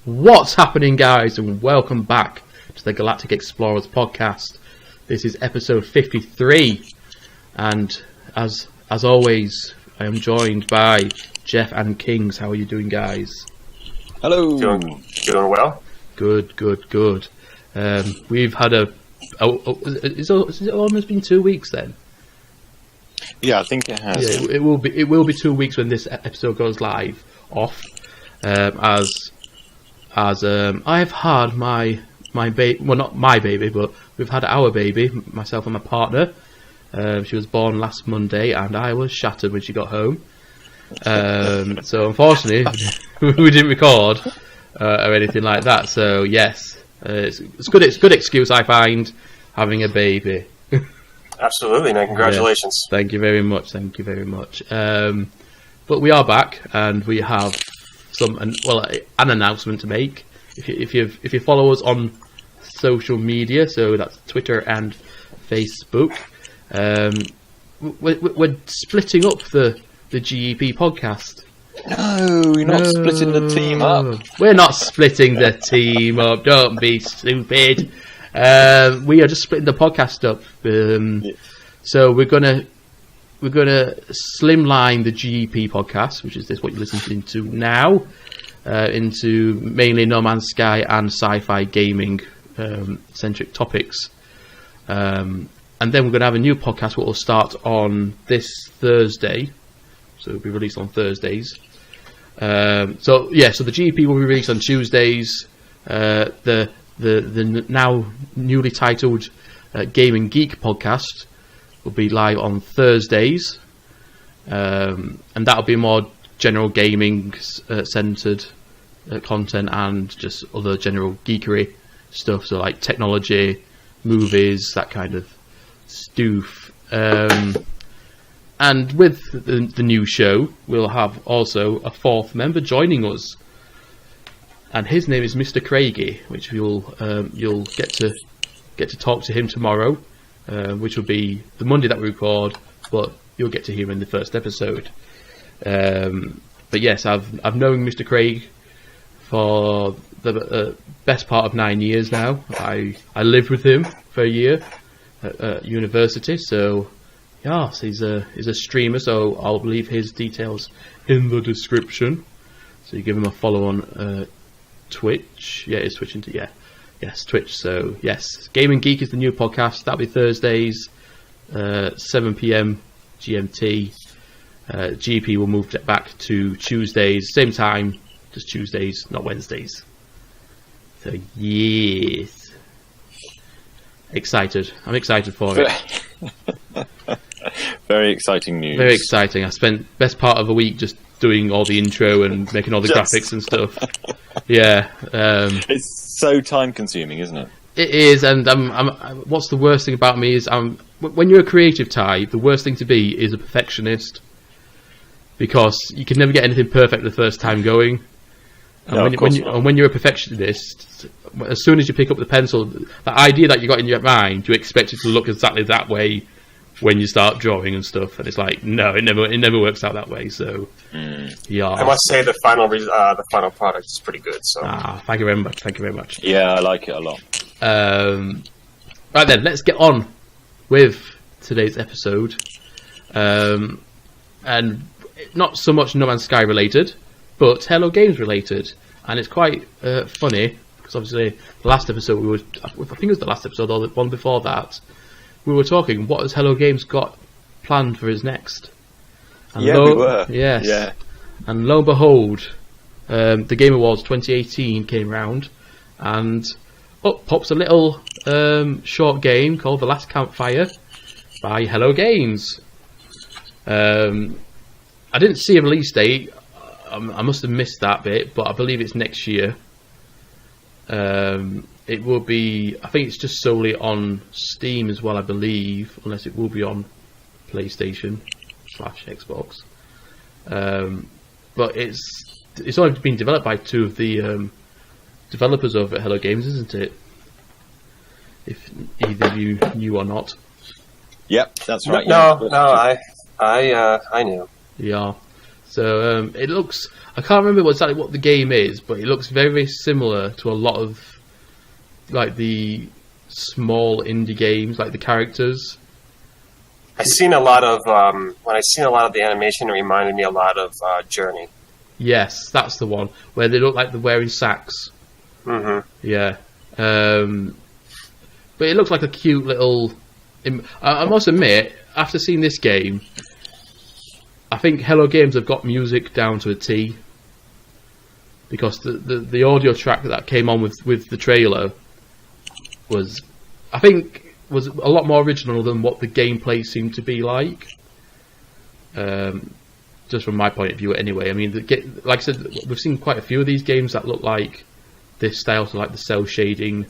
What's happening, guys, and welcome back to the Galactic Explorers Podcast. This is episode 53, and as always, I am joined by Jeff and Kings. How are you doing, guys? Hello. Doing well. Good. We've had is it almost been 2 weeks then? Yeah, I think it has. Yeah, it will be 2 weeks when this episode goes live. As I've had my baby, well, not my baby, but we've had our baby, myself and my partner. She was born last Monday, and I was shattered when she got home. So unfortunately, we didn't record or anything like that. So yes, it's good excuse, I find, having a baby. Absolutely, man. Congratulations. Yes, thank you very much. But we are back, and we have an announcement to make. If you follow us on social media, so that's Twitter and Facebook, we're splitting up the GEP podcast. No, we're not splitting the team up. We're not splitting the team up. Don't be stupid. We are just splitting the podcast up. So we're gonna slimline the GEP podcast, which is what you're listening to now, into mainly No Man's Sky and sci-fi gaming centric topics. And then we're going to have a new podcast which will start on this Thursday. So it'll be released on Thursdays. So the GEP will be released on Tuesdays. The now newly titled Gaming Geek podcast will be live on Thursdays. And that'll be more general gaming centered content and just other general geekery stuff. So like technology, movies, that kind of stuff. And with the new show, we'll have also a fourth member joining us, and his name is Mr. Craigie, which you'll get to talk to him tomorrow, which will be the Monday that we record, but you'll get to hear him in the first episode. But yes, I've known Mr. Craig for the best part of 9 years now. I lived with him for a year at university, so yes, he's a streamer, so I'll leave his details in the description. So you give him a follow on Twitch. Yeah, it's Twitch into yes, Twitch. So yes, Gaming Geek is the new podcast. That'll be Thursdays, 7 p.m. GMT. GP will move back to Tuesdays, same time, just Tuesdays, not Wednesdays. So yes, excited. I'm excited for it. Very exciting news. Very exciting. I spent best part of a week just doing all the intro and making all the graphics and stuff. Yeah, it's so time consuming, isn't it? It is, and what's the worst thing about me is when you're a creative type, the worst thing to be is a perfectionist, because you can never get anything perfect the first time going. And when you're a perfectionist, as soon as you pick up the pencil, the idea that you got in your mind, you expect it to look exactly that way when you start drawing and stuff, and it's like, no, it never works out that way. So, yeah, I must say the final product is pretty good. So, thank you very much. Yeah, I like it a lot. Right then, let's get on with today's episode, and not so much No Man's Sky related, but Hello Games related, and it's quite funny because obviously the last episode I think it was the last episode or the one before that, we were talking what has Hello Games got planned for his next. And we were. Yes. Yeah. And lo and behold, the Game Awards 2018 came round, and up pops a little short game called The Last Campfire by Hello Games. I didn't see a release date. I must have missed that bit, but I believe it's next year. It will be, I think it's just solely on Steam as well, I believe, unless it will be on PlayStation / Xbox. But it's only been developed by two of the developers over at Hello Games, isn't it? If either of you knew or not. Yep, that's right. No, I knew. Yeah. So it looks. I can't remember exactly what the game is, but it looks very, very similar to a lot of like the small indie games, like the characters. I've seen a lot of when I seen a lot of the animation, it reminded me a lot of Journey. Yes, that's the one where they look like they're wearing sacks. Mm-hmm. Yeah, but it looks like a cute little. I must admit, after seeing this game, I think Hello Games have got music down to a T. Because the audio track that came on with the trailer was, I think, was a lot more original than what the gameplay seemed to be like. Just from my point of view, anyway. I mean, like I said, we've seen quite a few of these games that look like this style, so like the cell shading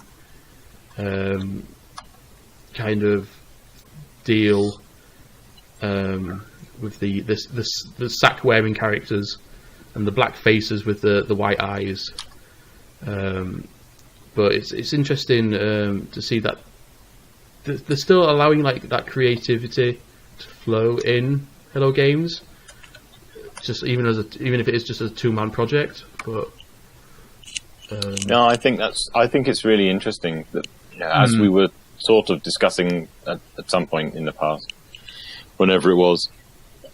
kind of deal with the sack wearing characters and the black faces with the white eyes. But it's interesting to see that they're still allowing like that creativity to flow in Hello Games. Just even if it is just a 2-man project, but no, I think it's really interesting that as we were sort of discussing at some point in the past, whenever it was,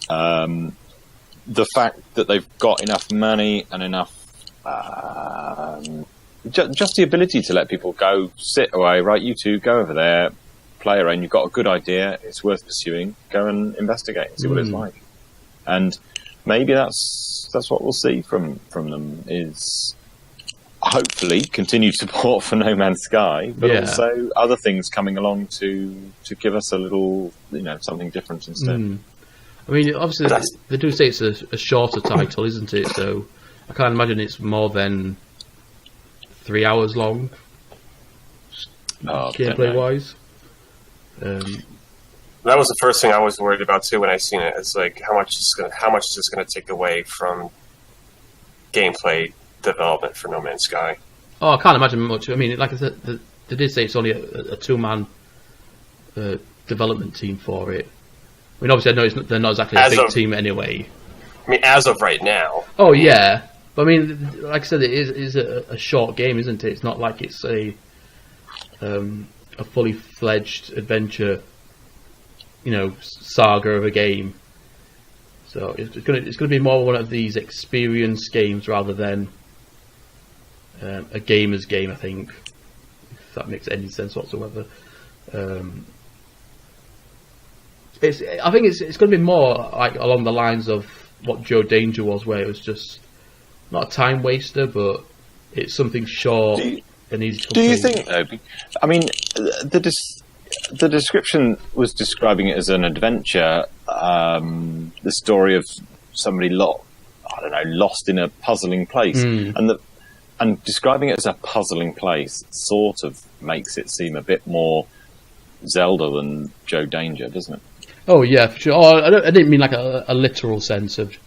the fact that they've got enough money and enough just the ability to let people go sit away, right? You two go over there, play around. You've got a good idea; it's worth pursuing. Go and investigate and see what it's like. And maybe that's what we'll see from them is hopefully continued support for No Man's Sky, but also other things coming along to give us a little, something different instead. I mean, obviously they do say it's a shorter title, isn't it? So I can't imagine it's more than 3 hours long, gameplay wise. That was the first thing I was worried about too when I seen it. It's like how much is this going to take away from gameplay development for No Man's Sky? Oh, I can't imagine much. I mean, like I said, they did say it's only a 2-man development team for it. I mean, obviously, I know they're not exactly a big team anyway. I mean, as of right now. Oh yeah, but I mean, like I said, it is a short game, isn't it? It's not like it's a fully fledged adventure, saga of a game. So it's gonna be more one of these experience games rather than a gamer's game, I think. If that makes any sense whatsoever. I think it's going to be more like along the lines of what Joe Danger was, where it was just not a time waster, but it's something short and easy to complete. Do you think, though? I mean, the description was describing it as an adventure, the story of somebody lost in a puzzling place, and describing it as a puzzling place sort of makes it seem a bit more Zelda than Joe Danger, doesn't it? Oh yeah, for sure. Oh, I didn't mean like a literal sense of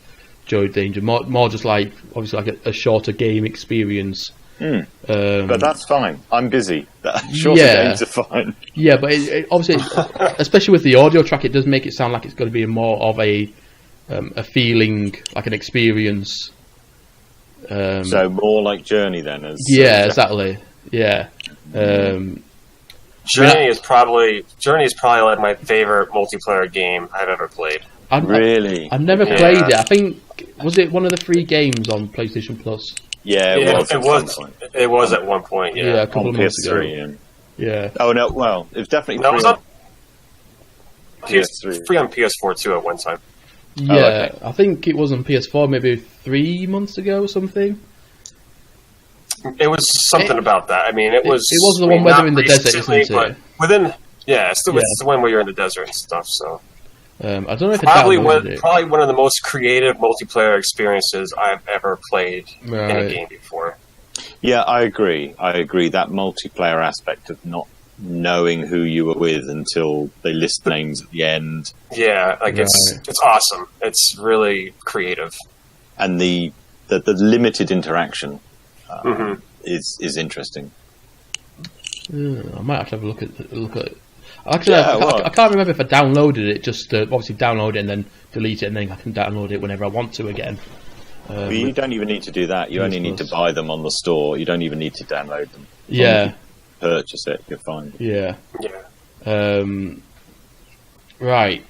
Joe Danger. More just like obviously like a shorter game experience. But that's fine. I'm busy. Shorter games are fine. Yeah, but it obviously, especially with the audio track, it does make it sound like it's going to be more of a feeling, like an experience. So more like Journey then, exactly. Yeah. Journey is probably like my favorite multiplayer game I've ever played. Really? I've never played it. I think was it one of the free games on PlayStation Plus? Yeah, it was at one point. Yeah, a couple of months ago. Yeah. Oh no, well, it was definitely free on PS3. Free on PS4 too at one time. Yeah, I think it was on PS4 maybe 3 months ago or something. It was something about that. I mean, it was the one where they're in the desert, isn't it? It's the one where you're in the desert and stuff. So I don't know if probably one of the most creative multiplayer experiences I've ever played in a game before. Yeah, I agree. That multiplayer aspect of not knowing who you were with until they list names at the end. Yeah, it's awesome. It's really creative, and the limited interaction. is interesting. I might have to have a look at it. Actually, I can't remember if I downloaded it. Just obviously download it and then delete it, and then I can download it whenever I want to again. But you don't even need to do that. You only need to buy them on the store. You don't even need to download them. Yeah. Purchase it, you're fine. Yeah. Yeah. Right.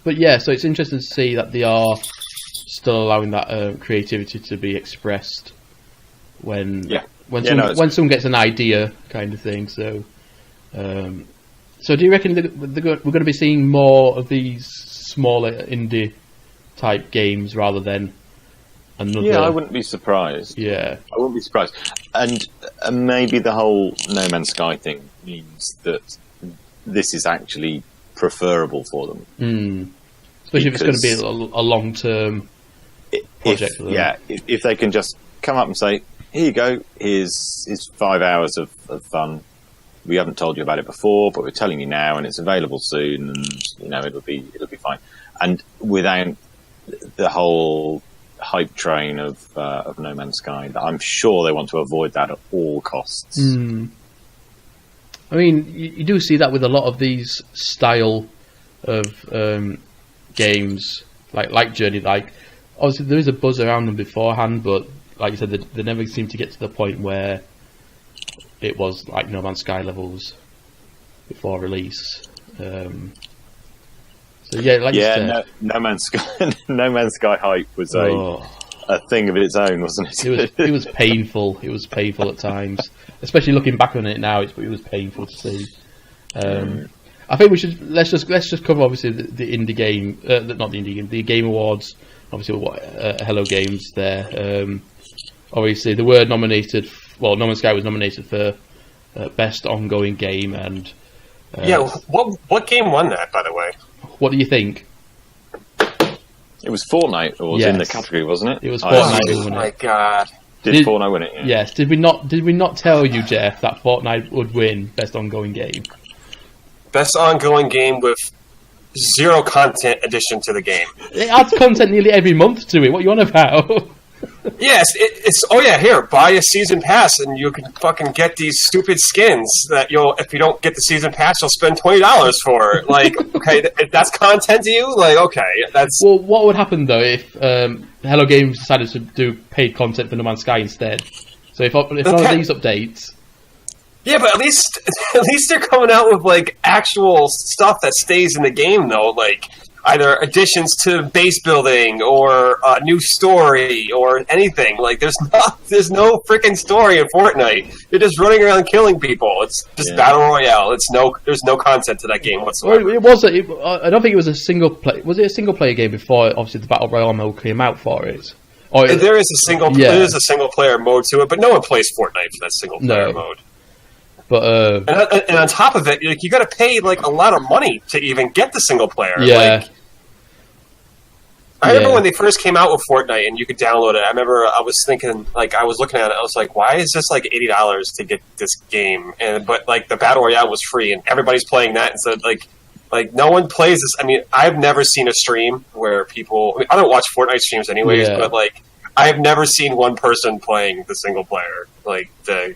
But yeah, so it's interesting to see that they are still allowing that creativity to be expressed when someone gets an idea, kind of thing. So, so do you reckon we're going to be seeing more of these smaller indie type games rather than another? Yeah, I wouldn't be surprised. Yeah, I wouldn't be surprised. And maybe the whole No Man's Sky thing means that this is actually preferable for them. Especially if it's going to be a long-term project for them. Yeah, if they can just come up and say, here you go, here's 5 hours of fun. We haven't told you about it before, but we're telling you now, and it's available soon, and it'll be fine. And without the whole hype train of No Man's Sky, I'm sure they want to avoid that at all costs. I mean, you do see that with a lot of these style of games, like Journey. Like, obviously there is a buzz around them beforehand, but like you said, they never seem to get to the point where it was like No Man's Sky levels before release. So yeah, like you said, No Man's Sky hype was a thing of its own, wasn't it? It was painful. It was painful at times, especially looking back on it now. It was painful to see. I think we should let's just cover obviously the indie game, not the indie game, the Game Awards. Obviously, Hello Games there. Obviously, they were nominated. Well, No Man's Sky was nominated for best ongoing game, and what game won that, by the way? What do you think? It was Fortnite that was in the category, wasn't it? It was Fortnite. Oh my god! Did Fortnite win it? Yeah. Yes. Did we not tell you, Jeff, that Fortnite would win best ongoing game? Best ongoing game with zero content addition to the game. It adds content nearly every month to it. What are you on about? Yes, it's here, buy a season pass and you can fucking get these stupid skins that if you don't get the season pass, you'll spend $20 for. Like, okay, if that's content to you, like, okay, that's... Well, what would happen, though, if Hello Games decided to do paid content for No Man's Sky instead? So if none of these updates... Yeah, but at least they're coming out with, like, actual stuff that stays in the game, though, like... Either additions to base building or a new story or anything. Like there's no freaking story in Fortnite. You're just running around killing people. It's just battle royale. There's no content to that game whatsoever. Well, I don't think it was a single play. Was it a single player game before? Obviously, the battle royale mode came out for it. There is a single player mode to it, but no one plays Fortnite for that single player mode. But and on top of it, you got to pay like a lot of money to even get the single player. Yeah. I remember when they first came out with Fortnite and you could download it. I remember I was thinking, like, I was looking at it, I was like, why is this like $80 to get this game? But like the Battle Royale was free and everybody's playing that. And so like no one plays this. I mean, I've never seen a stream where people, I don't watch Fortnite streams anyways, but like I've never seen one person playing the single player, like the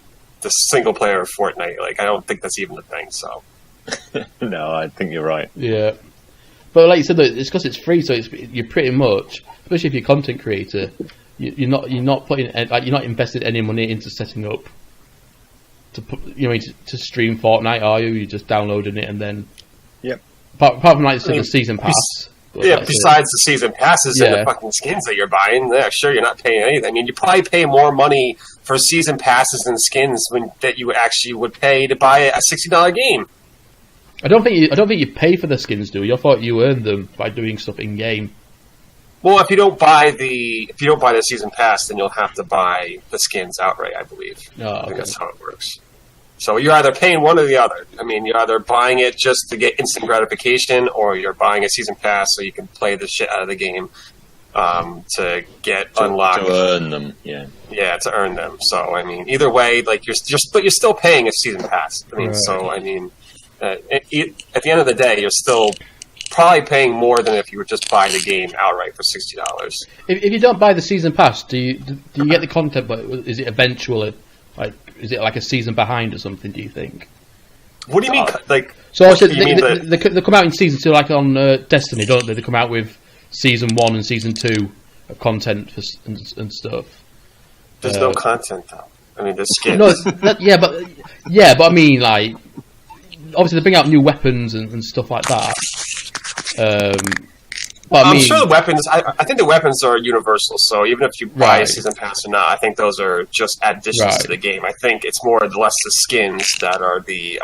single player of Fortnite. Like, I don't think that's even a thing, so. No, I think you're right. Yeah. But like you said, it's because it's free, so you're pretty much, especially if you're a content creator, you're not invested any money into setting up to stream Fortnite, are you? You're just downloading it and then. Yep. Apart from like the season pass. Besides the season passes and the fucking skins that you're buying, sure, you're not paying anything. I mean, you probably pay more money for season passes and skins that you actually would pay to buy a $60 game. I don't think you pay for the skins, do you? I thought you earned them by doing stuff in game. Well, if you don't buy the season pass, then you'll have to buy the skins outright, I believe. Oh, okay. I think that's how it works. So you're either paying one or the other. I mean, you're either buying it just to get instant gratification, or you're buying a season pass so you can play the shit out of the game to get unlocked. To earn them, yeah. Yeah, to earn them. So, I mean, either way, like you're still paying a season pass. I mean, right. So, I mean... at the end of the day, you're still probably paying more than if you would just buy the game outright for $60. If you don't buy the season pass, do you get the content? But is it eventually is it like a season behind or something? Do you think? What do you mean? Like So I said they come out in season 2, like on Destiny, don't they? They come out with season 1 and season 2 of content and stuff. There's no content though. I mean, there's skins. No, but I mean, like, obviously they bring out new weapons and stuff like that. But I'm sure the weapons. I think the weapons are universal. So even if you buy a season pass or not, I think those are just additions to the game. I think it's more or less the skins that are the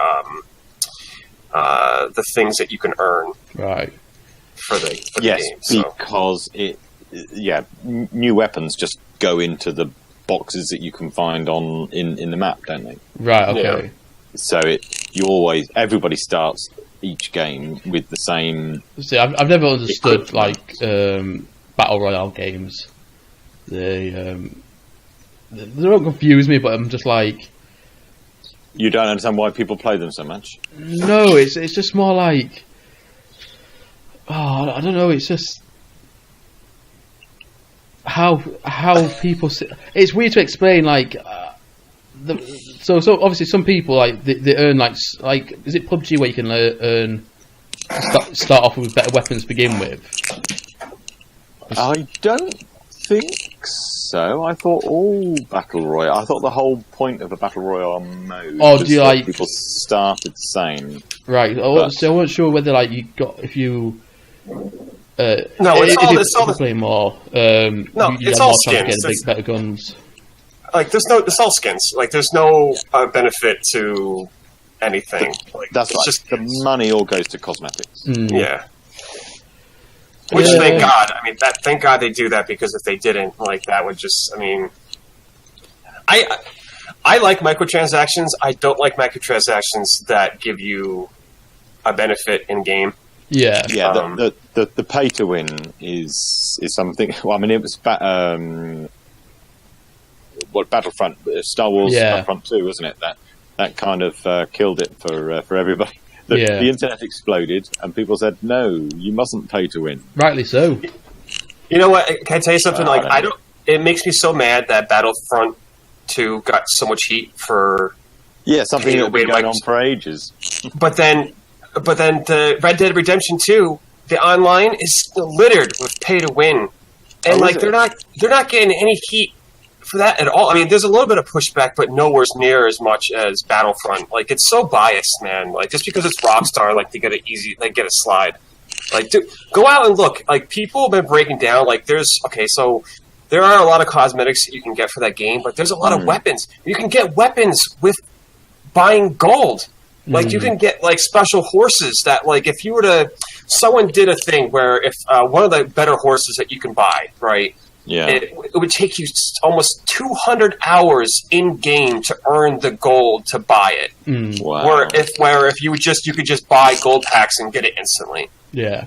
things that you can earn. Right. For the yes, game. So. Because new weapons just go into the boxes that you can find in the map, don't they? Right. Okay. Yeah. So everybody starts each game with the same. See, I've never understood like battle royale games. They don't confuse me, but I'm just like. You don't understand why people play them so much? No, it's just more like. Oh, I don't know. It's just how people. It's weird to explain. Like, so obviously some people like they earn like is it PUBG where you can earn start off with better weapons to begin with? I don't think so. I thought all battle royale. I thought the whole point of a battle royale mode. Oh, do you like people started the same? Right. So I wasn't sure whether like you got if you. It's all play more. It's all skins. To get better guns. Like it's all skins. Like there's no benefit to anything. Like that's right. Just the money all goes to cosmetics. Yeah. Which thank God. I mean, thank God they do that, because if they didn't, like that would just. I mean, I like microtransactions. I don't like microtransactions that give you a benefit in game. Yeah. The pay to win is something. Well, I mean, it was Battlefront, Star Wars Battlefront 2, wasn't it? That kind of killed it for everybody. The internet exploded, and people said, "No, you mustn't pay to win." Rightly so. You know what? Can I tell you something? It makes me so mad that Battlefront 2 got so much heat for. Yeah, something that's been going on for ages. But then the Red Dead Redemption 2, the online is littered with pay to win, and they're not getting any heat for that at all. I mean, there's a little bit of pushback, but nowhere near as much as Battlefront. Like, it's so biased, man. Like, just because it's Rockstar, like, they get a slide. Like, dude, go out and look. Like, people have been breaking down. Like, so there are a lot of cosmetics that you can get for that game, but there's a lot of weapons. You can get weapons with buying gold. Like, you can get, like, special horses that, like, if you were to... Someone did a thing where if one of the better horses that you can buy, right? Yeah. It would take you almost 200 hours in game to earn the gold to buy it. Wow. Where if you could just buy gold packs and get it instantly. Yeah.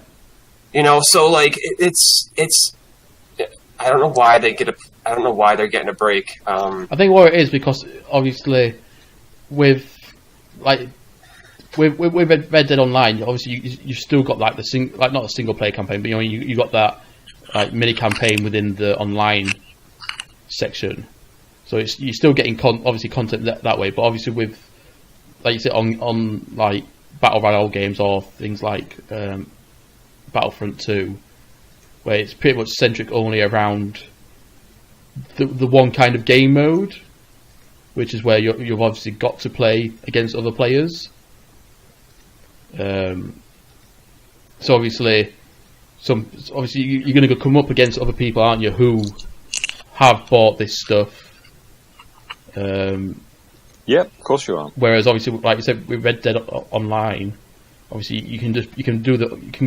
You know, so like it's I don't know why they're getting a break. I think what it is, because obviously with Red Dead Online, obviously you've still got like not a single player campaign, but you got that like mini campaign within the online section, so you're still getting obviously content that way. But obviously with, like you said, on like battle royale games or things like Battlefront 2, where it's pretty much centric only around the one kind of game mode, which is where you've obviously got to play against other players. So obviously you're going to come up against other people, aren't you, who have bought this stuff. Yep, of course you are. Whereas obviously, like you said, with Red Dead Online, obviously you can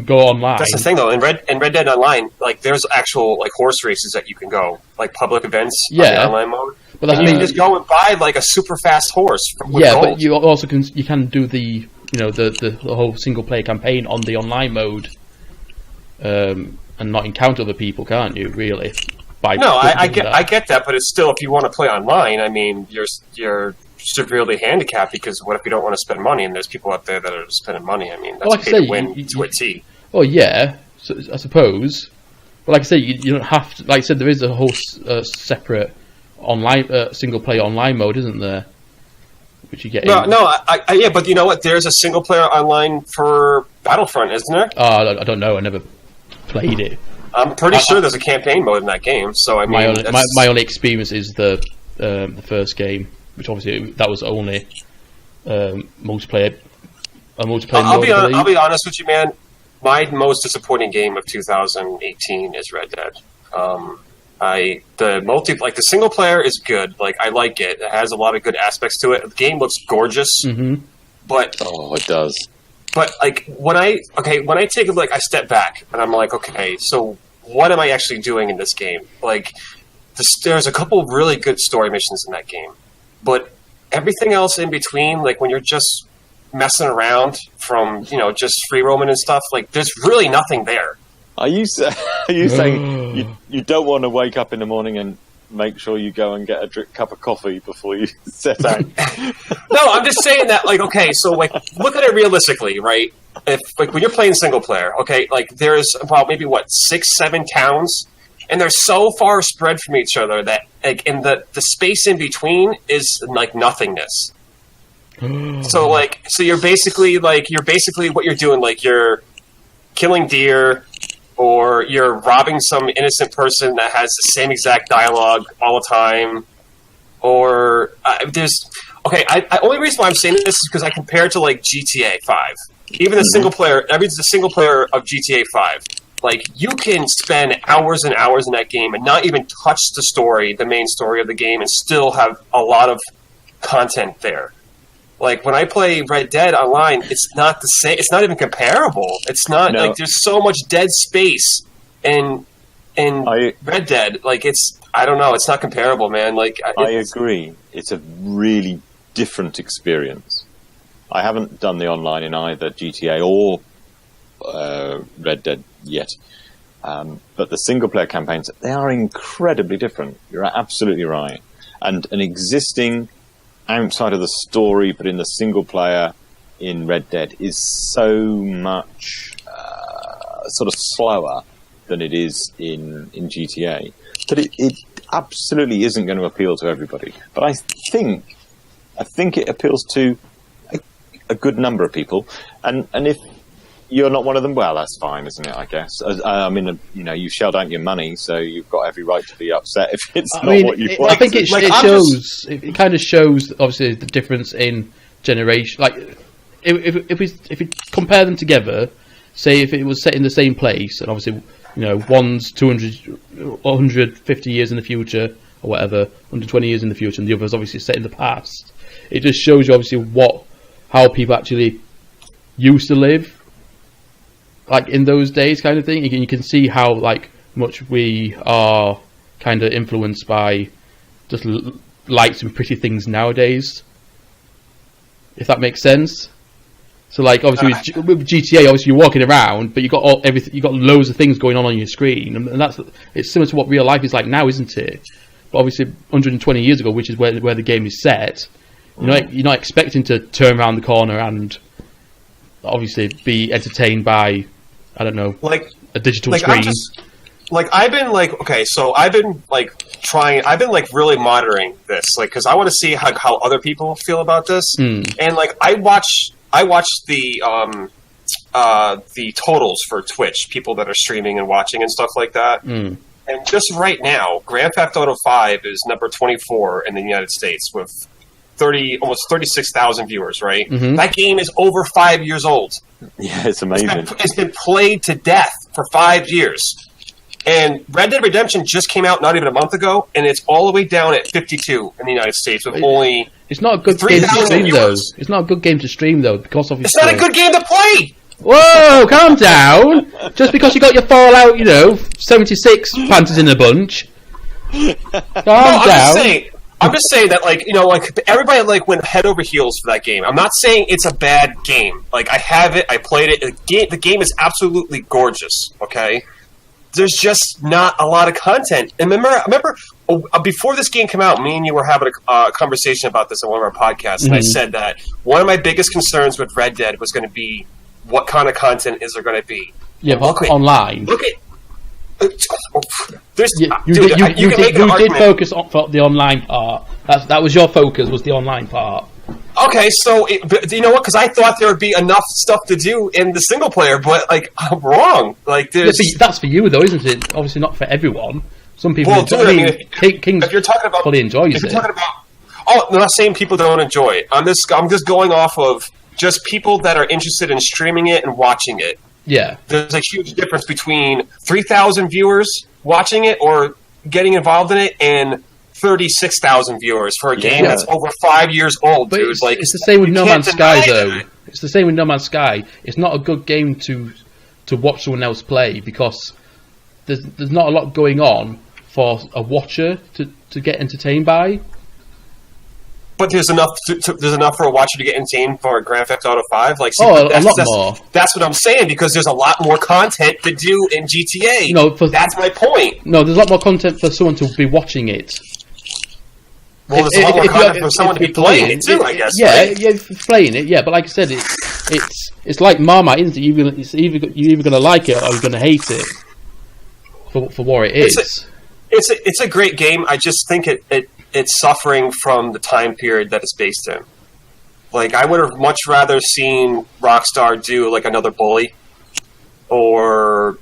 go online. That's the thing, though. In Red Dead Online, like there's actual like horse races that you can go, like public events on the online mode. But you can just go and buy like a super fast horse. With gold. But you also can do the the whole single player campaign on the online mode, and not encounter other people, can't you? Really? I get that, but it's still, if you want to play online, I mean, you're severely handicapped, because what if you don't want to spend money, and there's people out there that are spending money? I mean, that's pay to win to a T. Oh yeah, so, I suppose. But like I say, you don't have to. Like I said, there is a whole separate online single player online mode, isn't there? which you get. Yeah, but you know what? There's a single player online for Battlefront, isn't there? I don't know. I never played it. I'm pretty sure there's a campaign mode in that game. So I mean, my only experience is the first game, which obviously that was only multiplayer. I'll be honest with you, man. My most disappointing game of 2018 is Red Dead. The single player is good. Like, I like it. It has a lot of good aspects to it. The game looks gorgeous, but it does. But like when I take a look, I step back and I'm like, okay, so what am I actually doing in this game? Like, there's a couple of really good story missions in that game, but everything else in between, like when you're just messing around from just free roaming and stuff, like there's really nothing there. Are you saying you don't want to wake up in the morning and make sure you go and get a cup of coffee before you set out? No, I'm just saying that, like, okay, so like look at it realistically, right? If like when you're playing single player, okay, like there's about maybe 6-7 towns, and they're so far spread from each other that like in the space in between is like nothingness. So you're basically what you're doing, like you're killing deer, or you're robbing some innocent person that has the same exact dialogue all the time, or only reason why I'm saying this is because I compare it to like GTA 5. Even the single player of GTA 5, like you can spend hours and hours in that game and not even touch the main story of the game, and still have a lot of content there. Like when I play Red Dead Online, it's not the same. It's not even comparable. It's not like there's so much dead space in Red Dead. Like I don't know. It's not comparable, man. Like I agree. It's a really different experience. I haven't done the online in either GTA or Red Dead yet, but the single player campaigns, they are incredibly different. You're absolutely right. And an existing outside of the story, but in the single player in Red Dead is so much sort of slower than it is in GTA, that it absolutely isn't going to appeal to everybody. But I think it appeals to a good number of people, and if you're not one of them, well, that's fine, isn't it? I guess. I mean, you shelled out your money, so you've got every right to be upset if it's what you want. I think it shows. It kind of shows, obviously, the difference in generation. Like, if we compare them together, say if it was set in the same place, and obviously, one's 200, 150 years in the future, or whatever, 120 years in the future, and the other's obviously set in the past. It just shows you, obviously, how people actually used to live. Like in those days, kind of thing. You can see how like much we are kind of influenced by just lights and pretty things nowadays. If that makes sense. So like obviously with GTA, obviously you're walking around, but you got everything. You got loads of things going on your screen, and it's similar to what real life is like now, isn't it? But obviously 120 years ago, which is where the game is set, you're not expecting to turn around the corner and obviously be entertained by, I don't know, like a digital screen. I've been really monitoring this, like, because I want to see how other people feel about this. And like I watch the totals for Twitch, people that are streaming and watching and stuff like that. And just right now, Grand Theft Auto 5 is number 24 in the United States with almost 36,000 viewers, right? That game is over 5 years old. Yeah, it's amazing. It's been played to death for 5 years. And Red Dead Redemption just came out not even a month ago, and it's all the way down at 52 in the United States with only It's not a good game to stream, though. It's not a good game to stream, though, because of It's not a good game to play! Whoa, calm down! Just because you got your Fallout, 76 Panthers in a bunch. Calm down. I'm just saying that, everybody, went head over heels for that game. I'm not saying it's a bad game. Like, I have it, I played it. The game is absolutely gorgeous, okay? There's just not a lot of content. And remember before this game came out, me and you were having a conversation about this on one of our podcasts, and I said that one of my biggest concerns with Red Dead was going to be what kind of content is there going to be. Yeah, but online. Look at... You did focus on the online part. That was your focus, was the online part. Okay, so but you know what? Because I thought there would be enough stuff to do in the single player, but like I'm wrong. Like there's that's for you though, isn't it? Obviously not for everyone. Some people. Well, dude, I mean, Kings if you're talking about, fully enjoys if you're it. talking about, I'm not saying people don't enjoy it. I'm just going off of just people that are interested in streaming it and watching it. Yeah, there's a huge difference between 3,000 viewers watching it or getting involved in it and 36,000 viewers for a game that's over 5 years old, but dude. It's the same with No Man's Sky, though. It's the same with No Man's Sky. It's not a good game to watch someone else play because there's not a lot going on for a watcher to get entertained by. But there's enough. There's enough for a watcher to get entertained for Grand Theft Auto 5. Like, see, a lot more. That's what I'm saying because there's a lot more content to do in GTA. That's my point. No, there's a lot more content for someone to be watching it. Well, there's a lot more content for someone to be playing it too, I guess. Yeah, right? yeah, playing it. Yeah, but like I said, it's like Marmite, isn't it? You're either going to like it or you're going to hate it for what it is. It's a great game. I just think it's suffering from the time period that it's based in. Like, I would have much rather seen Rockstar do like another Bully, or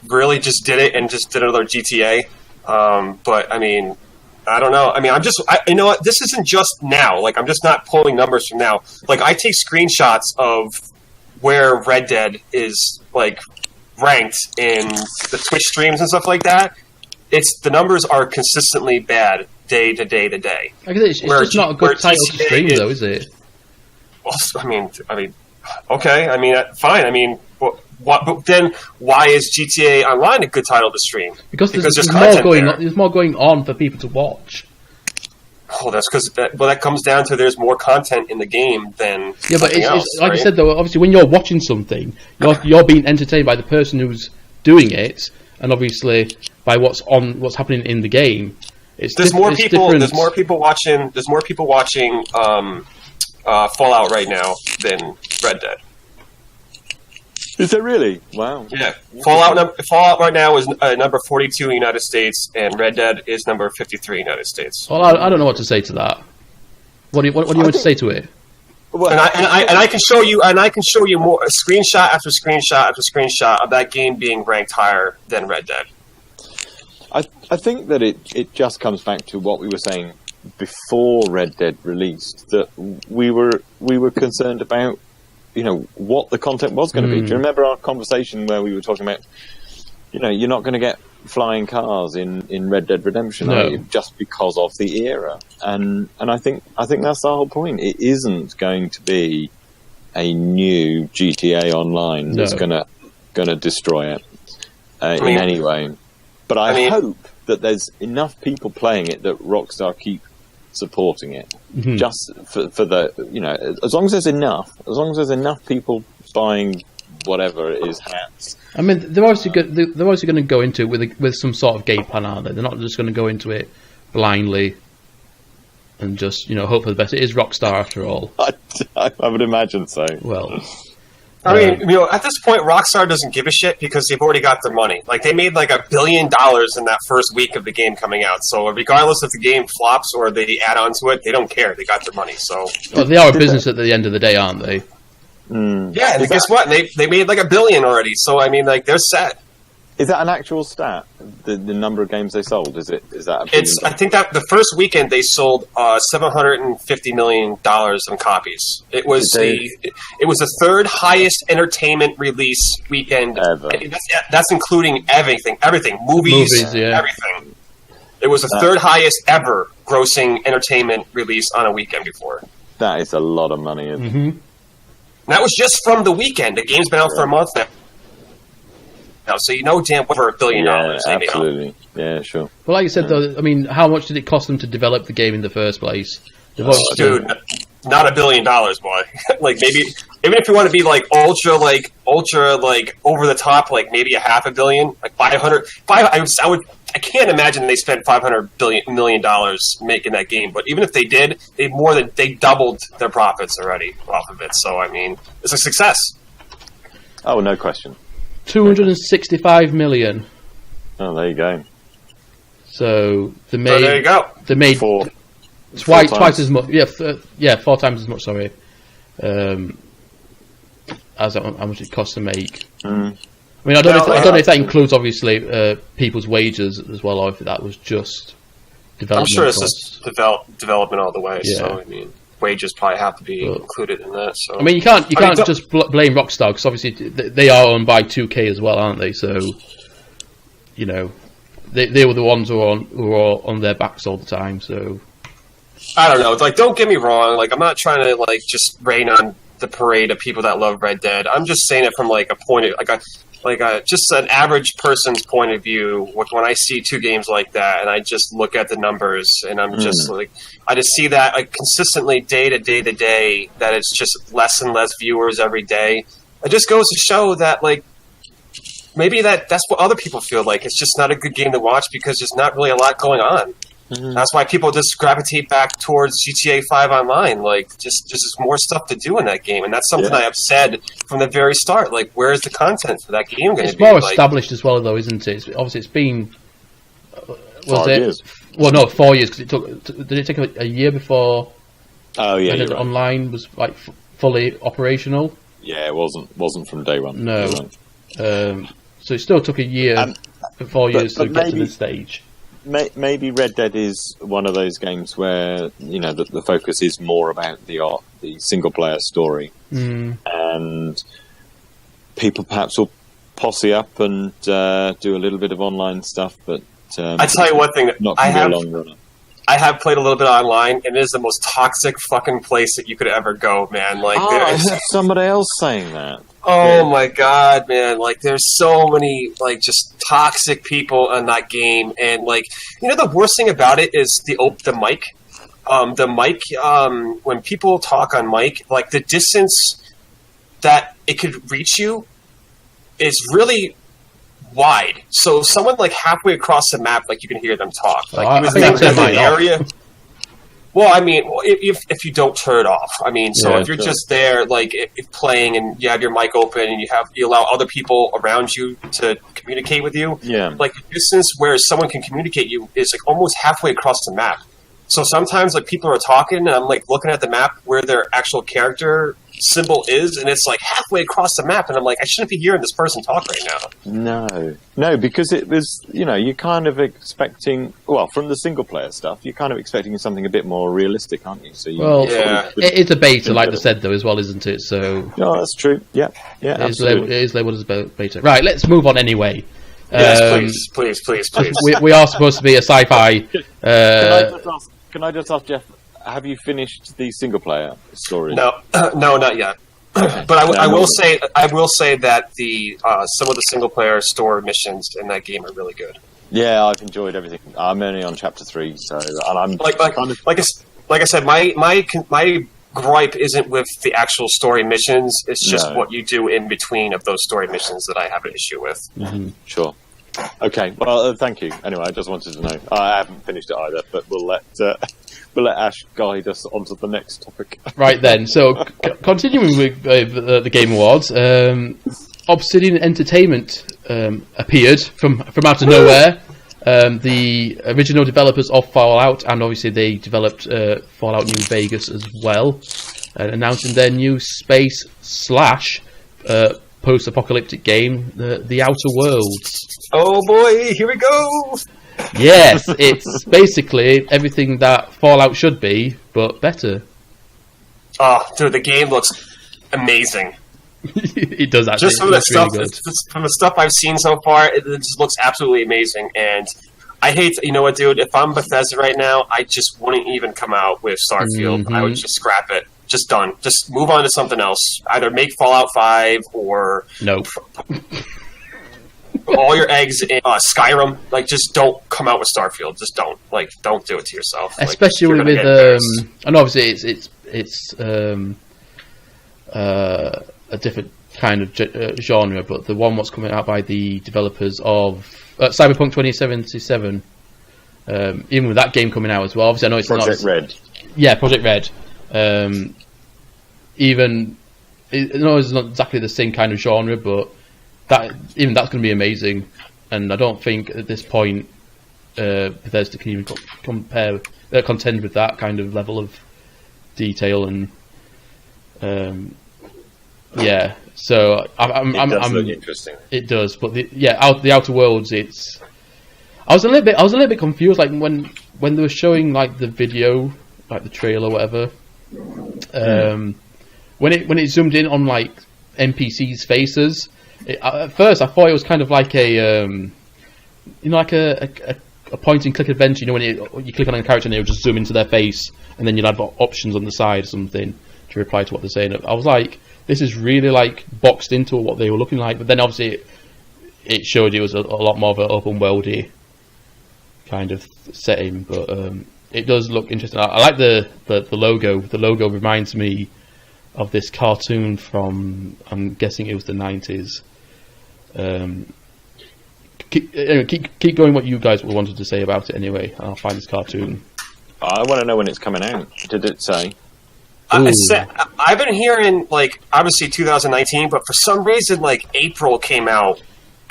really just did it and just did another GTA. But I mean, I don't know. I mean, you know what? This isn't just now. Like, I'm just not pulling numbers from now. Like, I take screenshots of where Red Dead is like ranked in the Twitch streams and stuff like that. The numbers are consistently bad day to day to day. It's just not a good title to stream, though, is it? Well, I mean, okay. I mean, fine. I mean, but then why is GTA Online a good title to stream? Because there's more going on. There's more going on for people to watch. Oh, that's because that comes down to there's more content in the game than but it's like I said though. Obviously, when you're watching something, you're being entertained by the person who's doing it, and obviously by what's happening in the game. There's more people watching Fallout right now than Red Dead. Is it really? Wow. Yeah. Fallout right now is number 42 in the United States, and Red Dead is number 53 in the United States. Well, I don't know what to say to that. What do you want to say to it? Well, and I can show you more screenshot after screenshot after screenshot of that game being ranked higher than Red Dead. I think that it just comes back to what we were saying before Red Dead released, that we were concerned about, what the content was going to be. Do you remember our conversation where we were talking about, you're not going to get flying cars in Red Dead Redemption, are you? Just because of the era. And I think that's the whole point. It isn't going to be a new GTA Online that's going to destroy it in any way. But I hope that there's enough people playing it that Rockstar keep supporting it. Mm-hmm. Just for the, as long as there's enough people buying whatever it is, hats. I mean, they're obviously going to go into it with some sort of game plan, aren't they? They're not just going to go into it blindly and just hope for the best. It is Rockstar after all. I would imagine so. Well. I mean, at this point, Rockstar doesn't give a shit because they've already got their money. Like, they made like $1 billion in that first week of the game coming out. So regardless if the game flops or they add on to it, they don't care. They got their money. So they are a business at the end of the day, aren't they? Yeah, and guess what? They made like $1 billion already. So I mean, like, they're set. Is that an actual stat? The number of games they sold? Is that? I think that the first weekend they sold $750 million in copies. It was the third highest entertainment release weekend ever. That's including everything, movies, yeah. everything. It was the third highest ever grossing entertainment release on a weekend before. That is a lot of money. Mm-hmm. And that was just from the weekend. The game's been out for a month now. So damn over $1 billion. Absolutely. Yeah, sure. Well, like you said, though, I mean, how much did it cost them to develop the game in the first place? Dude, not $1 billion, boy. Like, maybe even if you want to be like ultra over the top, like maybe $500 million, like 500. I can't imagine they spent $500 million making that game. But even if they did, they doubled their profits already off of it. So I mean, it's a success. Oh, no question. 265 million. Oh, there you go. So there you go. They made twice as much. Yeah, 4 times as much. Sorry, as how much it costs to make. I mean, I don't know if that includes obviously people's wages as well, or if that was just development. I'm sure it's costs. just development all the way. Yeah. So I mean, wages probably have to be included in that. So I mean, you can't just blame Rockstar, because obviously they are owned by 2K as well, aren't they? So you know, they were the ones who were on their backs all the time. So I don't know. Like, don't get me wrong. Like, I'm not trying to like just rain on the parade of people that love Red Dead. I'm just saying it from like a point of just an average person's point of view. When I see 2 games like that, and I just look at the numbers, and I'm just like, I just see that like consistently day to day that it's just less and less viewers every day. It just goes to show that like maybe that's what other people feel like. It's just not a good game to watch because there's not really a lot going on. That's why people just gravitate back towards GTA 5 Online. Like, just more stuff to do in that game, and that's something I have said from the very start. Like, where is the content for that game going to be? It's more established as well, though, isn't it? Obviously, it's been 5 years. Well, no, 4 years, because did it take a year before? Oh yeah, Red Dead Online was like fully operational. Yeah, it wasn't from day one. No, so it still took a year, 4 years to get to this stage. Maybe Red Dead is one of those games where the focus is more about the single player story, and people perhaps will posse up and do a little bit of online stuff. But I tell you one thing, not going to be a long runner. I have played a little bit online, and it is the most toxic fucking place that you could ever go, man. Like, there's somebody else saying that. Oh my god, man! Like, there's so many like just toxic people in that game, and like the worst thing about it is the mic. The mic. When people talk on mic, like the distance that it could reach you is really wide. So someone like halfway across the map, like you can hear them talk. Like the area. Well, I mean, if you don't turn it off, I mean, so if you're just there, like if playing and you have your mic open and you allow other people around you to communicate with you, like the distance where someone can communicate you is like almost halfway across the map. So sometimes like people are talking and I'm like looking at the map where their actual character symbol is, and it's like halfway across the map, and I'm like, I shouldn't be hearing this person talk right now. No, because it was, you're kind of expecting, well, from the single player stuff, you're kind of expecting something a bit more realistic, aren't you? So it is a beta, like they said, though, as well, isn't it? So no, that's true. Yeah, absolutely. It is labelled as a beta. Right, let's move on anyway. Yes, please. We are supposed to be a sci-fi. Can I just ask Jeff? Have you finished the single player story? No, not yet. But I will say that the some of the single player story missions in that game are really good. Yeah, I've enjoyed everything. I'm only on chapter 3, so and I'm like I said, my gripe isn't with the actual story missions. It's just what you do in between of those story missions that I have an issue with. Mm-hmm. Sure. Okay. Well, thank you. Anyway, I just wanted to know. I haven't finished it either, but we'll let Ash guide us onto the next topic. Right then. So, continuing with the Game Awards, Obsidian Entertainment appeared from out of nowhere. The original developers of Fallout, and obviously they developed Fallout New Vegas as well, announcing their new space / post-apocalyptic game, The Outer Worlds. Oh boy, here we go! Yes, it's basically everything that Fallout should be, but better. Oh, dude, the game looks amazing. It does actually. Just from the stuff I've seen so far, it just looks absolutely amazing. And I hate, you know what, dude? If I'm Bethesda right now, I just wouldn't even come out with Starfield. I would just scrap it. Just done. Just move on to something else. Either make Fallout 5 or nope. All your eggs in Skyrim. Like, just don't come out with Starfield. Just don't. Like, don't do it to yourself. Especially with and obviously it's a different kind of genre, but the one what's coming out by the developers of Cyberpunk 2077. Even with that game coming out as well, obviously I know it's Project Red. Yeah, Project Red. Even it's not exactly the same kind of genre, but that's going to be amazing. And I don't think at this point Bethesda can even compare contend with that kind of level of detail and yeah. So I'm look interesting. It does, but the Outer Worlds. I was a little bit confused, like when they were showing like the video, like the trailer or whatever. When it zoomed in on like NPCs' faces, at first I thought it was kind of like a point and click adventure. When you click on a character and it would just zoom into their face, and then you'd have options on the side or something to reply to what they're saying. I was like, this is really like boxed into what they were looking like. But then obviously it showed it was a lot more of an open worldy kind of setting. But it does look interesting. I like the logo. The logo reminds me of this cartoon from, I'm guessing it was the 90s. Keep going what you guys wanted to say about it anyway. I'll find this cartoon. I want to know when it's coming out. Did it say? I've been hearing, like, obviously 2019, but for some reason, like, April came out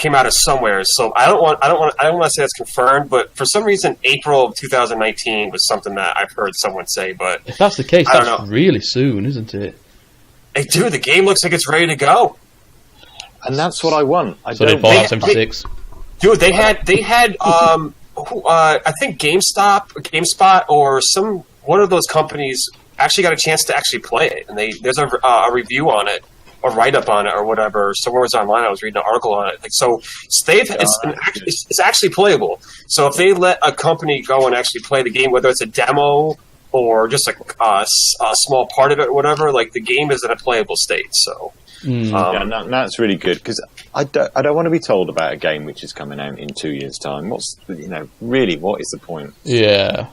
of somewhere. So I don't want to say that's confirmed, but for some reason, April of 2019 was something that I've heard someone say. But if that's the case, that's really soon, isn't it? Hey, dude, the game looks like it's ready to go, and that's what I want. They bought 76. Dude, they had I think GameSpot, or one of those companies actually got a chance to actually play it, and there's a review on it, or write up on it, or whatever. Somewhere was online. I was reading an article on it. Like, so it's actually playable. So if they let a company go and actually play the game, whether it's a demo or just a small part of it or whatever, like, the game is in a playable state. So that's really good, because I don't want to be told about a game which is coming out in 2 years' time. Really, what is the point? Yeah.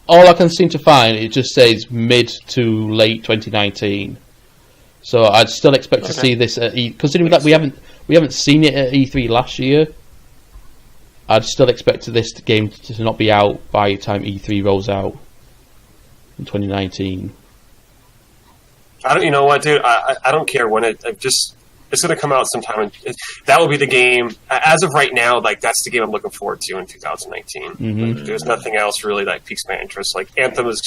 All I can seem to find, it just says mid to late 2019. So I'd still expect to see this at considering that we haven't seen it at E3 last year. I'd still expect this game to not be out by the time E3 rolls out in 2019. You know what, dude? I don't care when it's going to come out sometime. That will be the game. As of right now, like, that's the game I'm looking forward to in 2019. Mm-hmm. There's nothing else really that piques my interest. Like, Anthem is.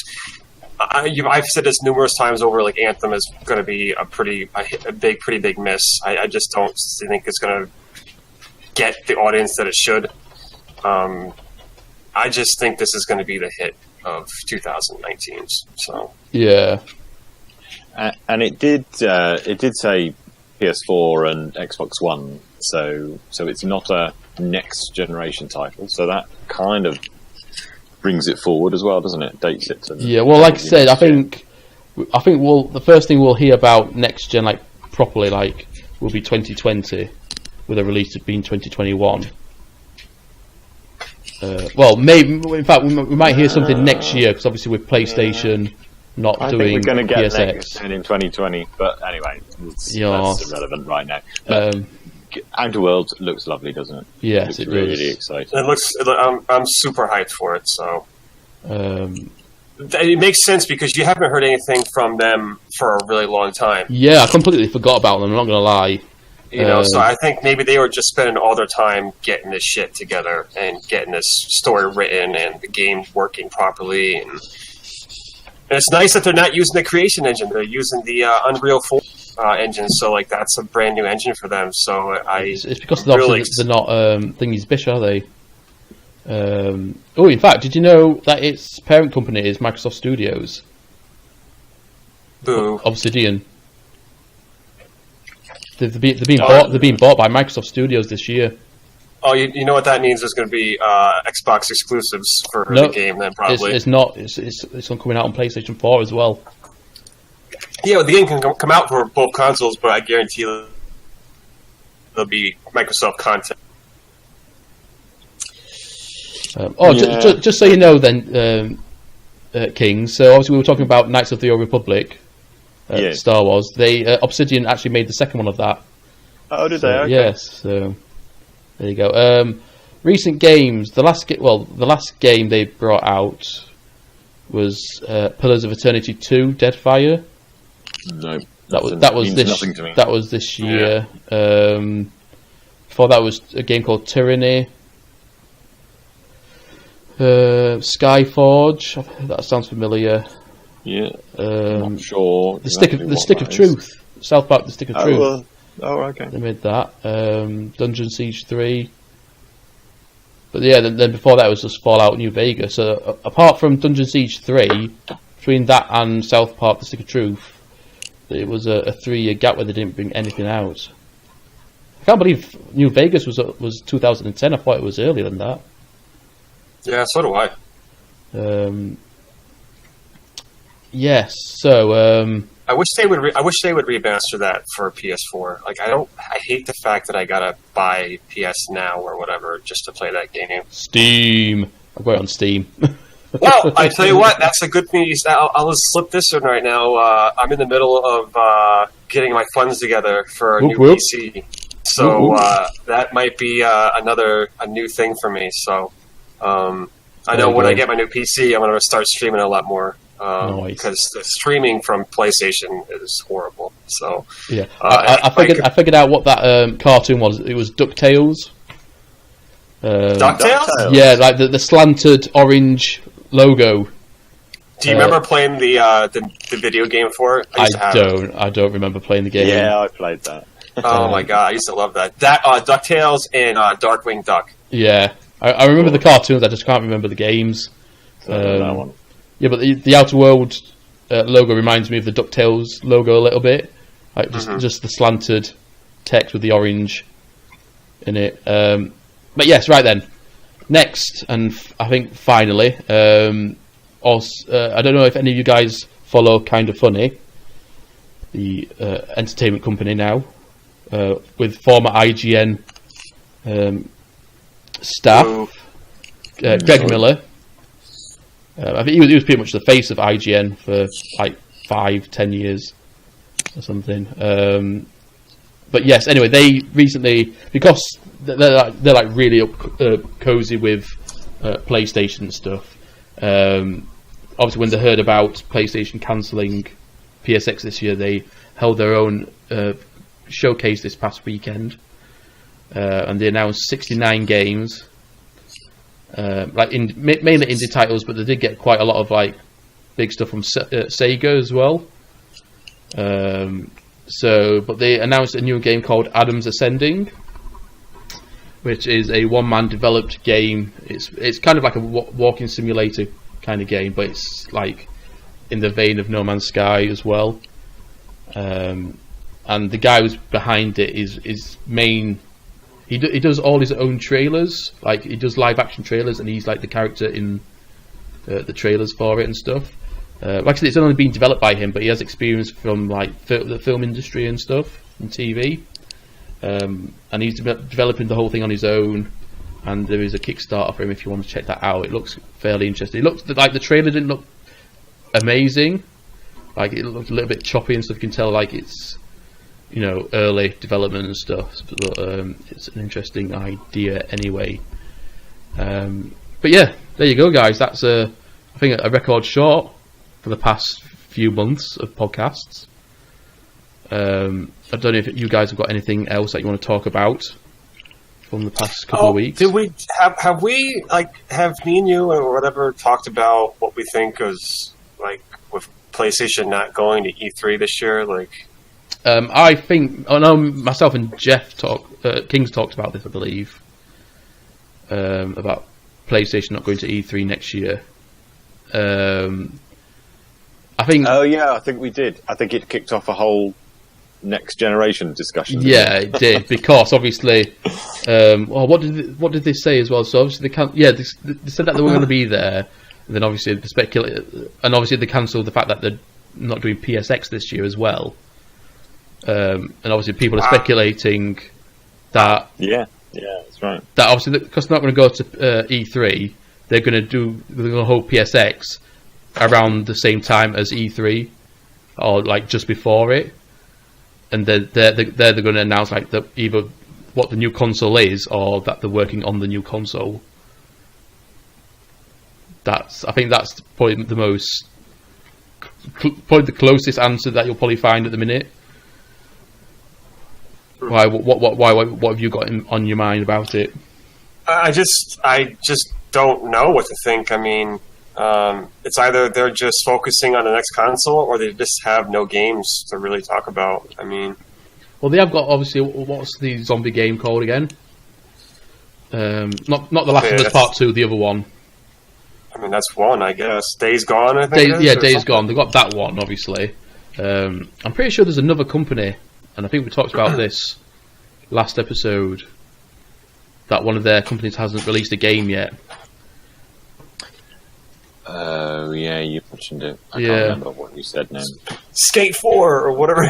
I've said this numerous times over. Like, Anthem is going to be a pretty big miss. I just don't think it's going to get the audience that it should. I just think this is going to be the hit of 2019. So yeah, and it did say PS4 and Xbox One, so it's not a next generation title. So that kind of brings it forward as well, doesn't it? Dates it to well, like I said, I think the first thing we'll hear about next gen, like, properly, like, will be 2020, with a release of being 2021. Well, maybe, in fact, we might hear something next year, because obviously with PlayStation not I doing think we're going to get PSX. next gen in 2020, but anyway, that's irrelevant right now. Outer Worlds looks lovely, doesn't it? Yes, it does. really exciting. It looks. I'm super hyped for it. So it makes sense, because you haven't heard anything from them for a really long time. Yeah, I completely forgot about them. I'm not going to lie. So I think maybe they were just spending all their time getting this shit together and getting this story written and the game working properly. And it's nice that they're not using the Creation Engine; they're using the Unreal 4 engine. So, like, that's a brand new engine for them. So it's because they're not Thingy's Bish, are they? In fact, did you know that its parent company is Microsoft Studios? Boo. Obsidian. They're being bought by Microsoft Studios this year. Oh, you know what that means? There's going to be Xbox exclusives for the game, then, probably. It's not. It's coming out on PlayStation 4 as well. Yeah, well, the game can come out for both consoles, but I guarantee there'll be Microsoft content. Just so you know, then, King. So obviously we were talking about Knights of the Old Republic, Star Wars. Obsidian actually made the second one of that. Oh, did they? Okay. Yes. So there you go. Recent games. The last game they brought out was Pillars of Eternity 2: Deadfire. No, that was this year. Yeah. Before that was a game called Tyranny. Skyforge, that sounds familiar. Yeah, not sure. The Stick of Truth, South Park: The Stick of Truth. Okay. They made that. Dungeon Siege 3. But yeah, then before that was just Fallout New Vegas. So apart from Dungeon Siege 3, between that and South Park: The Stick of Truth, it was a 3-year gap where they didn't bring anything out. I can't believe New Vegas was 2010. I thought it was earlier than that. Yeah, so do I. Yes. So I wish they would. I wish they would remaster that for PS4. Like, I hate the fact that I gotta buy PS Now or whatever just to play that game. Steam. I'll go on Steam. Well, I tell you what, that's a good piece. I'll just slip this in right now. I'm in the middle of getting my funds together for a new PC, so that might be a new thing for me. So I know when I get my new PC, I'm going to start streaming a lot more. Because the streaming from PlayStation is horrible. So yeah, I figured out what that cartoon was. It was DuckTales. DuckTales? Yeah, like the slanted orange logo. Do you remember playing the video game for it? I don't remember playing the game. Yeah, I played that. Oh my god, I used to love that. That DuckTales and Darkwing Duck. Yeah, I remember the cartoons. I just can't remember the games. That one. Yeah, but the Outer World logo reminds me of the DuckTales logo a little bit, like just the slanted text with the orange in it. But yes, right then. Next, and I think finally, also, I don't know if any of you guys follow Kind of Funny, the entertainment company now, with former IGN staff, Greg Miller. I think he was pretty much the face of IGN for like 5-10 years or something. But yes, anyway, they recently, because they're like really cozy with PlayStation and stuff. Obviously, when they heard about PlayStation cancelling PSX this year, they held their own showcase this past weekend, and they announced 69 games. Mainly indie titles, but they did get quite a lot of like big stuff from Sega as well. But they announced a new game called Adam's Ascending, which is a one-man developed game. It's kind of like a walking simulator kind of game, but it's like in the vein of No Man's Sky as well. And the guy who's behind it is main. He does all his own trailers, like he does live action trailers, and he's like the character in the trailers for it and stuff. Like I said, it's only been developed by him, but he has experience from like the film industry and stuff, and TV. And he's developing the whole thing on his own. And there is a Kickstarter for him if you want to check that out. It looks fairly interesting. It looks like the trailer didn't look amazing, like it looked a little bit choppy and stuff. You can tell like it's, you know, early development and stuff, but it's an interesting idea anyway. But yeah, there you go, guys. That's I think a record short for the past few months of podcasts. I don't know if you guys have got anything else that you want to talk about from the past couple of weeks. Did we have me and you or whatever talked about what we think is like with PlayStation not going to E3 this year, like? I think I know myself and Jeff Kings talked about this, I believe, about PlayStation not going to E3 next year. I think. Oh yeah, I think we did. I think it kicked off a whole next generation discussion. Yeah, it did, because obviously, what did they say as well? So obviously they can't. Yeah, they said that they were going to be there, and then obviously they cancelled the fact that they're not doing PSX this year as well. And obviously people are speculating that that's right, that obviously because they're not going to go to E3, they're going to hold PSX around the same time as E3 or like just before it, and they're going to announce like either what the new console is or that they're working on the new console. I think that's probably the closest answer that you'll probably find at the minute. Why? What have you got on your mind about it? I just don't know what to think. I mean, it's either they're just focusing on the next console, or they just have no games to really talk about. I mean, well, they have got, obviously, what's the zombie game called again? Not The Last of Us Part 2, the other one. I mean, that's one, I guess. Days Gone, I think. Days Gone. They've got that one, obviously. I'm pretty sure there's another company, and I think we talked about this last episode, that one of their companies hasn't released a game yet. Oh, yeah, you mentioned it. I Yeah. can't remember what you said now. Skate 4 or whatever.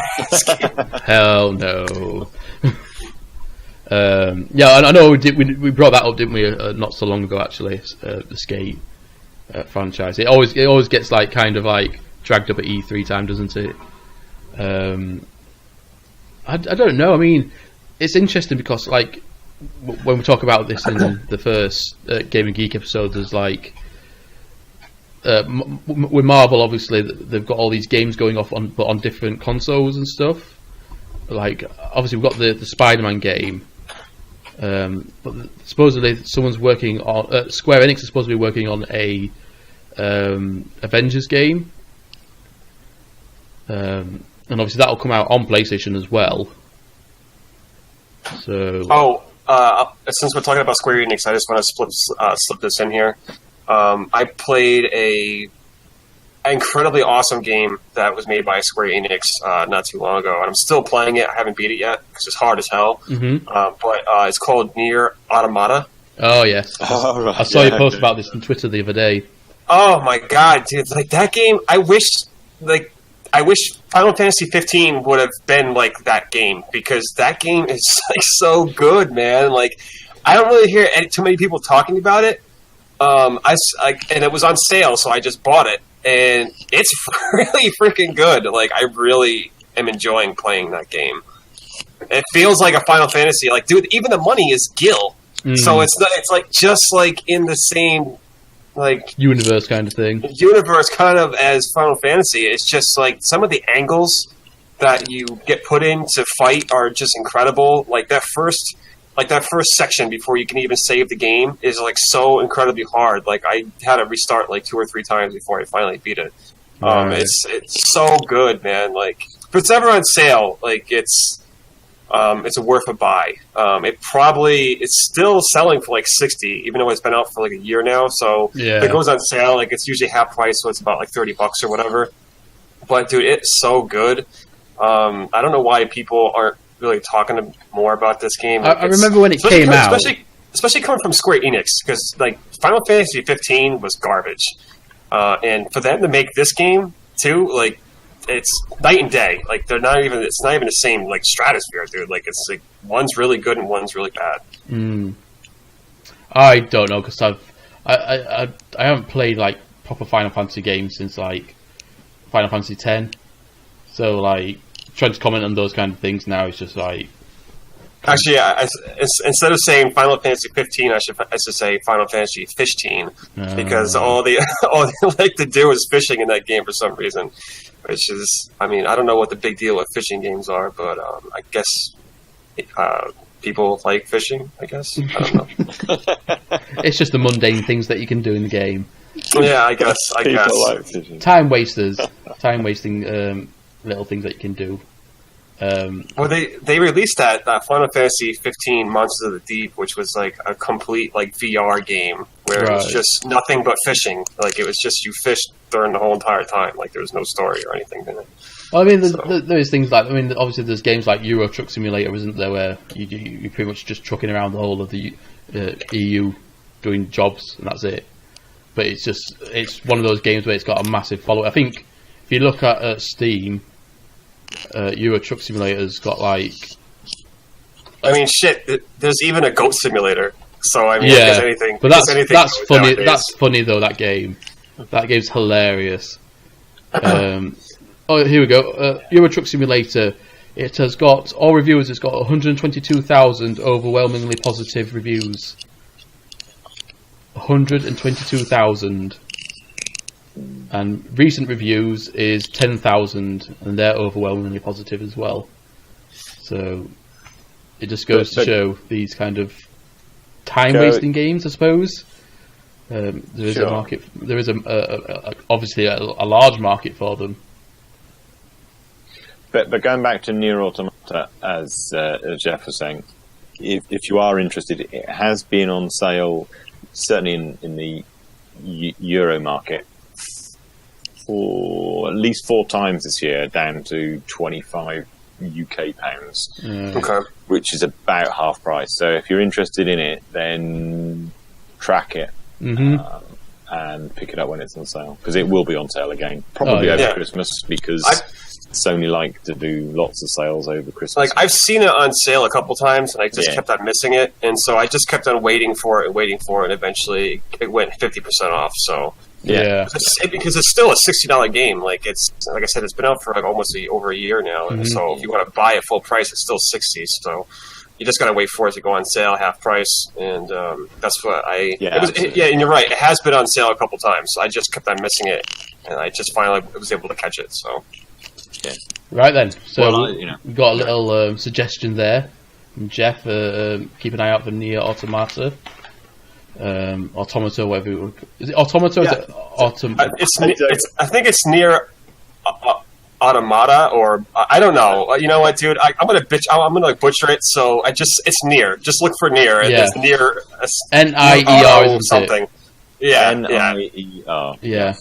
Hell no. Yeah, I know we brought that up, didn't we? Not so long ago, actually. The Skate franchise. It always gets like kind of like dragged up at E3 time, doesn't it? I don't know. I mean, it's interesting because like when we talk about this in the first Game and Geek episode, there's like with Marvel, obviously they've got all these games going off on different consoles and stuff. Like obviously we've got the Spider-Man game. But supposedly someone's working on Square Enix is supposed to be working on a Avengers game, and obviously that'll come out on PlayStation as well. So since we're talking about Square Enix, I just want to slip this in here. I played an incredibly awesome game that was made by Square Enix not too long ago, and I'm still playing it. I haven't beat it yet because it's hard as hell. Mm-hmm. But it's called Nier Automata. Oh yes, Oh, right. I saw you post about this on Twitter the other day. Oh my god, dude! Like that game, I wish Final Fantasy 15 would have been like that game, because that game is like so good, man. Like I don't really hear too many people talking about it. And it was on sale, so I just bought it. And it's really freaking good. Like, I really am enjoying playing that game. It feels like a Final Fantasy. Like, dude, even the money is Gil. So it's like just like in the same like Universe kind of thing. Universe kind of as Final Fantasy. It's just like some of the angles that you get put in to fight are just incredible. Like that first section before you can even save the game is like so incredibly hard. Like I had to restart like 2 or 3 times before I finally beat it. Right. It's so good, man. Like if it's ever on sale, like it's worth a buy. It's still selling for like $60, even though it's been out for like a year now. So Yeah. if it goes on sale, like it's usually half price, so it's about like $30 or whatever. But dude, it's so good. I don't know why people aren't really talking more about this game. Like, I remember when it came out, especially coming from Square Enix, because like Final Fantasy 15 was garbage, and for them to make this game too, like it's night and day. Like it's not even the same like stratosphere, dude. Like it's like one's really good and one's really bad. I don't know, because I haven't played like proper Final Fantasy games since like Final Fantasy X. So like trying to comment on those kind of things now is just like. Actually, instead of saying Final Fantasy 15, I should say Final Fantasy 15, because all they like to do is fishing in that game for some reason. Which is, I mean, I don't know what the big deal with fishing games are, but I guess people like fishing. I guess I don't know. It's just the mundane things that you can do in the game. Yeah, I guess. People like fishing. Time wasting little things that you can do. Well, they released that Final Fantasy 15 Monsters of the Deep, which was like a complete like VR game where it was just nothing but fishing. Like it was just you fished during the whole entire time. Like there was no story or anything in it. Well, I mean, there's things like, I mean, obviously there's games like Euro Truck Simulator, isn't there, where you're pretty much just trucking around the whole of the EU doing jobs and that's it. But it's one of those games where it's got a massive following. I think if you look at Steam, Euro Truck Simulator's got like. I mean, shit. There's even a goat simulator. So I mean, yeah, if anything, but that's funny. nowadays. That's funny though. That game's hilarious. Here we go. Euro Truck Simulator. It has got all reviewers. It's got 122,000 overwhelmingly positive reviews. 122,000. And recent reviews is 10,000, and they're overwhelmingly positive as well. So it just goes to show these kind of time-wasting games, I suppose. There is Sure. a market. There is obviously a large market for them. But going back to Nier Automata, as Jeff was saying, if you are interested, it has been on sale, certainly in the Euro market, for at least 4 times this year, down to 25 UK pounds, Okay. which is about half price. So if you're interested in it, then track it and pick it up when it's on sale, because it will be on sale again, probably over Christmas, because Sony like to do lots of sales over Christmas. Like, I've seen it on sale a couple times, and I just kept on missing it, and so I just kept on waiting for it, and eventually it went 50% off. So because it's still a $60 game. Like, it's, like I said, it's been out for like almost over a year now, and so if you want to buy it full price, it's still $60. So you just got to wait for it to go on sale half price, and that's what I. And you're right. It has been on sale a couple times. So I just kept on missing it, and I just finally was able to catch it. So. Yeah. Right then, so Well, we've got a little suggestion there from Jeff. Keep an eye out for Nier Automata, Automata, whatever it would, is it Automata? Or is it I think it's Nier Automata, or I don't know. You know what, dude? I'm gonna butcher it. So it's Nier. Just look for Nier. Yeah. It's Nier. NIER, isn't something. it? Yeah. NIER. Yeah.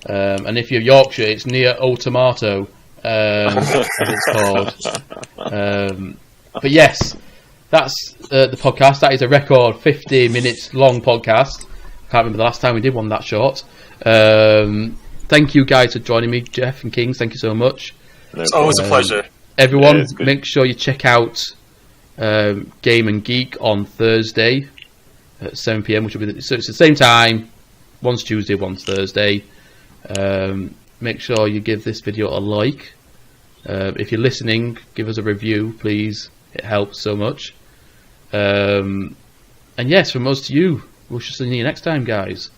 And if you're Yorkshire, it's Nier Automato, as it's called. But yes, that's the podcast. That is a record 50 minutes long podcast. Can't remember the last time we did one that short. Thank you guys for joining me, Jeff and Kings. Thank you so much. It's always a pleasure. Everyone, make sure you check out Game and Geek on Thursday at 7 PM, which will be so it's the same time. One's Tuesday, one's Thursday. Make sure you give this video a like. If you're listening, give us a review, please. It helps so much. And yes, from us to you, we'll see you next time, guys.